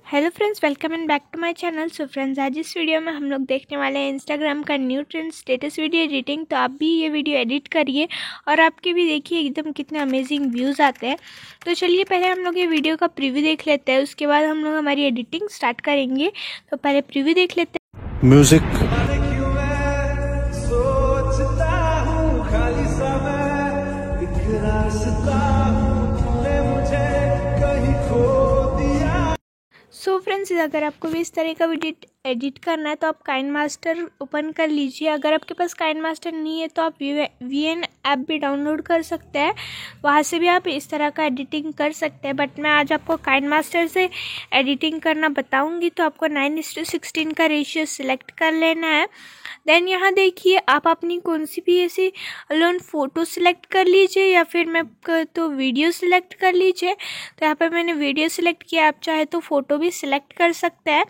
Hello friends, welcome and back to my channel. So friends, आज इस video में हम लोग देखने वाले हैं इंस्टाग्राम का new trend status video editing. तो आप भी ये वीडियो एडिट करिए और आपके भी देखिए एकदम कितने अमेजिंग व्यूज़ आते हैं। तो चलिए पहले हम लोग ये वीडियो का प्रीव्यू देख लेते हैं, उसके बाद हम लोग हमारी एडिटिंग स्टार्ट करेंगे। तो पहले प्रीव्यू देख लेते हैं। म्यूजिक सो फ्रेंड्स, अगर आपको भी इस तरह का वीडियो एडिट करना है तो आप काइनमास्टर ओपन कर लीजिए। अगर आपके पास काइनमास्टर नहीं है तो आप VN ऐप भी डाउनलोड कर सकते हैं, वहाँ से भी आप इस तरह का एडिटिंग कर सकते हैं। बट मैं आज आपको काइनमास्टर से एडिटिंग करना बताऊंगी। तो आपको 9:16 का रेशियो सिलेक्ट कर लेना है। देन यहाँ देखिए, आप अपनी कौन सी भी ऐसी अलोन फ़ोटो सिलेक्ट कर लीजिए या फिर मैं तो वीडियो सिलेक्ट कर लीजिए। तो यहाँ पर मैंने वीडियो सिलेक्ट किया, आप चाहे तो फ़ोटो भी सिलेक्ट कर सकते हैं।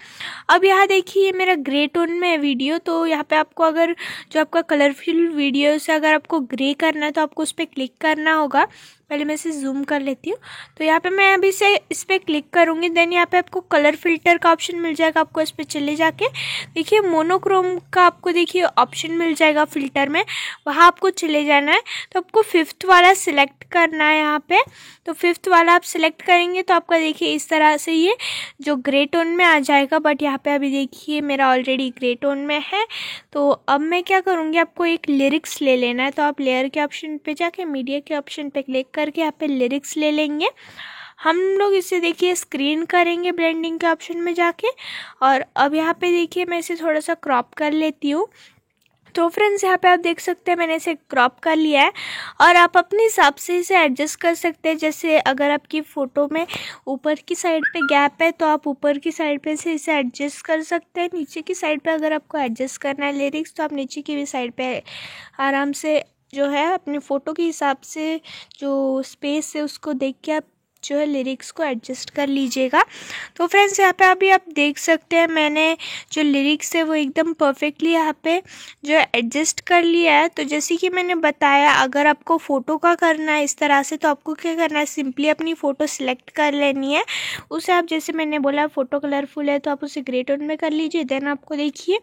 अब यहाँ देखिए, ये मेरा ग्रे टोन में है वीडियो। तो यहाँ पे आपको अगर जो आपका कलरफुल वीडियो से अगर आपको ग्रे करना है तो आपको उस पर क्लिक करना होगा। पहले मैं इसे जूम कर लेती हूँ। तो यहाँ पे मैं अभी से इस पर क्लिक करूँगी। देन यहाँ पे आपको कलर फिल्टर का ऑप्शन मिल जाएगा। आपको इस पर चले जाके देखिए मोनोक्रोम का आपको देखिए ऑप्शन मिल जाएगा फिल्टर में, वहाँ आपको चले जाना है। तो आपको 5th वाला सिलेक्ट करना है यहाँ पे। तो 5th वाला आप सिलेक्ट करेंगे तो आपका देखिए इस तरह से ये जो ग्रे टोन में आ जाएगा। बट यहाँ पे अभी देखिए मेरा ऑलरेडी ग्रे टोन में है। तो अब मैं क्या करूँगी, आपको एक लिरिक्स ले लेना है। तो आप लेयर के ऑप्शन पे जाके मीडिया के ऑप्शन पे क्लिक करके यहाँ पे लिरिक्स ले लेंगे। हम लोग इसे देखिए स्क्रीन करेंगे ब्लेंडिंग के ऑप्शन में जाके। और अब यहाँ पे देखिए मैं इसे थोड़ा सा क्रॉप कर लेती हूँ। तो फ्रेंड्स, यहाँ पे आप देख सकते हैं मैंने इसे क्रॉप कर लिया है और आप अपने हिसाब से इसे एडजस्ट कर सकते हैं। जैसे अगर आपकी फ़ोटो में ऊपर की साइड पे गैप है तो आप ऊपर की साइड पे से इसे एडजस्ट कर सकते हैं। नीचे की साइड पे अगर आपको एडजस्ट करना है लिरिक्स तो आप नीचे की भी साइड पे आराम से जो है अपनी फ़ोटो के हिसाब से जो स्पेस है उसको देख के आप जो है लिरिक्स को एडजस्ट कर लीजिएगा। तो फ्रेंड्स, यहाँ पे अभी आप देख सकते हैं मैंने जो लिरिक्स है वो एकदम परफेक्टली यहाँ पे जो एडजस्ट कर लिया है। तो जैसे कि मैंने बताया, अगर आपको फ़ोटो का करना है इस तरह से तो आपको क्या करना है, सिंपली अपनी फ़ोटो सिलेक्ट कर लेनी है। उसे आप जैसे मैंने बोला फ़ोटो कलरफुल है तो आप उसे ग्रे टोन में कर लीजिए। देन आपको देखिए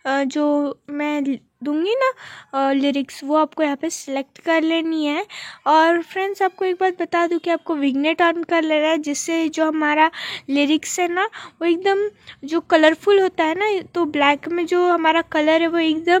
जो मैं दूंगी ना लिरिक्स, वो आपको यहाँ पे सिलेक्ट कर लेनी है। और फ्रेंड्स, आपको एक बात बता दूं कि आपको विग्नेट ऑन कर लेना है, जिससे जो हमारा लिरिक्स है ना वो एकदम जो कलरफुल होता है ना, तो ब्लैक में जो हमारा कलर है वो एकदम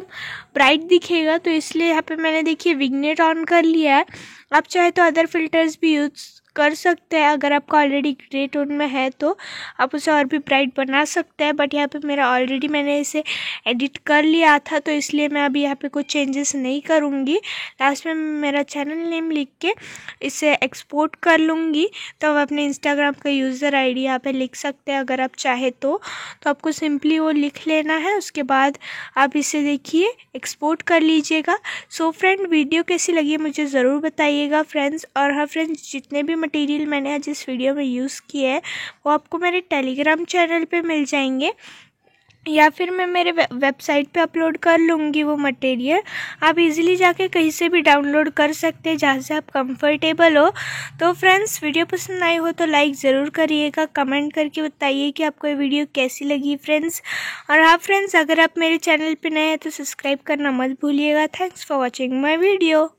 ब्राइट दिखेगा। तो इसलिए यहाँ पे मैंने देखिए विग्नेट ऑन कर लिया है। आप चाहे तो अदर फिल्टर्स भी यूज़ कर सकते हैं। अगर आपका ऑलरेडी ग्रे टोन में है तो आप उसे और भी ब्राइट बना सकते हैं। बट यहाँ पे मेरा ऑलरेडी मैंने इसे एडिट कर लिया था तो इसलिए मैं अभी यहाँ पे कुछ चेंजेस नहीं करूँगी। लास्ट में मेरा चैनल नेम लिख के इसे एक्सपोर्ट कर लूँगी। तो आप अपने इंस्टाग्राम का यूज़र आईडी यहाँ पे लिख सकते हैं अगर आप चाहे तो आपको सिंपली वो लिख लेना है। उसके बाद आप इसे देखिए एक्सपोर्ट कर लीजिएगा। सो फ्रेंड, वीडियो कैसी लगी मुझे ज़रूर बताइएगा फ्रेंड्स। और हाँ फ्रेंड्स, जितने भी मटेरियल मैंने आज इस वीडियो में यूज़ किए हैं वो आपको मेरे टेलीग्राम चैनल पे मिल जाएंगे या फिर मैं मेरे वेबसाइट पे अपलोड कर लूँगी वो मटेरियल। आप इजीली जाके कहीं से भी डाउनलोड कर सकते हैं जहाँ से आप कंफर्टेबल हो। तो फ्रेंड्स, वीडियो पसंद आई हो तो लाइक ज़रूर करिएगा, कमेंट करके बताइए कि आपको ये वीडियो कैसी लगी फ्रेंड्स। और हाँ फ्रेंड्स, अगर आप मेरे चैनल पे नए हैं तो सब्सक्राइब करना मत भूलिएगा। Thanks for watching my video.